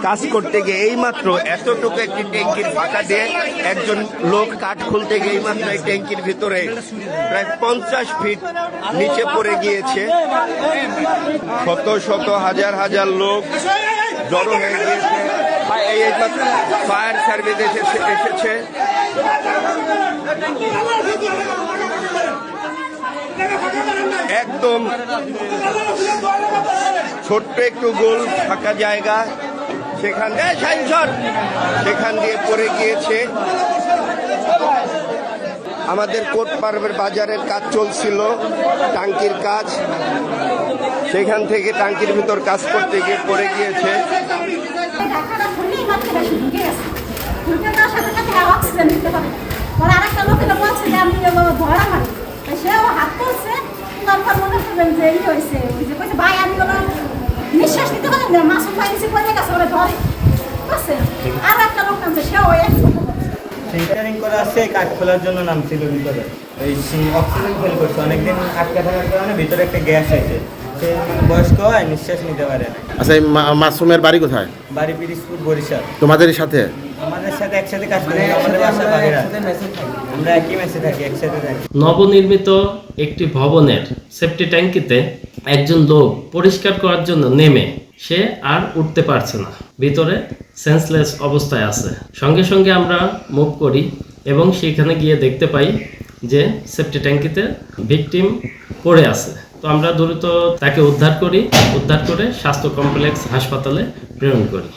কাজ করতে গিয়ে এইমাত্র এতটুকু একটি ট্যাঙ্কির ফাঁকা দিয়ে একজন লোক কাঠ খুলতে গিয়ে এইমাত্র এই ট্যাঙ্কির ভিতরে প্রায় 50 ফিট নিচে পড়ে গিয়েছে। শত শত হাজার হাজার লোক জড়ো হয়ে গিয়েছে। এইমাত্র ফায়ার সার্ভিস এসেছে। একদম ছোট্ট একটু গোল ফাঁকা জায়গা, সেখান দিয়ে পড়ে গিয়েছে। আমাদের কোট পার্বের বাজারের কাজ চলছিল, টাঙ্কির কাজ, সেখান থেকে টাঙ্কির ভিতর কাজ করতে গিয়ে পড়ে গিয়েছে। নিঃশ্বাস নিতে পারেন না, মাসুম ভাই নিচে পড়ে গেছে, ওরা ধরে আর একটা লোক নামছে, সেও ফিল্টারিং করা আছে, কাঠ খোলার জন্য নামছিল ভিতরে। ওই অক্সিজেন ফেল করছে, অনেকদিন আটকা থাকার কারণে ভিতরে একটা গ্যাস আছে, সে বয়স্ক হয়, নিঃশ্বাস নিতে পারে না। আচ্ছা, এই মাসুমের বাড়ি কোথায়? বাড়ি পিরিজপুর, বরিশাল। তোমাদের সাথে? আমাদের সাথে একসাথে কাজ করি, আমাদের বাসা বাইরে, আমরা একই মেসে থাকি, একসাথে থাকি। নবনির্মিত একটি ভবনের সেফটি ট্যাঙ্কিতে একজন লোক পরিষ্কার করার জন্য নেমে সে আর উঠতে পারছে না, ভিতরে সেন্সলেস অবস্থায় আছে। সঙ্গে সঙ্গে আমরা মুভ করি এবং সেখানে গিয়ে দেখতে পাই যে সেফটি ট্যাঙ্কিতে ভিকটিম পড়ে আছে। তো আমরা দ্রুত তাকে উদ্ধার করে স্বাস্থ্য কমপ্লেক্স হাসপাতালে প্রেরণ করি।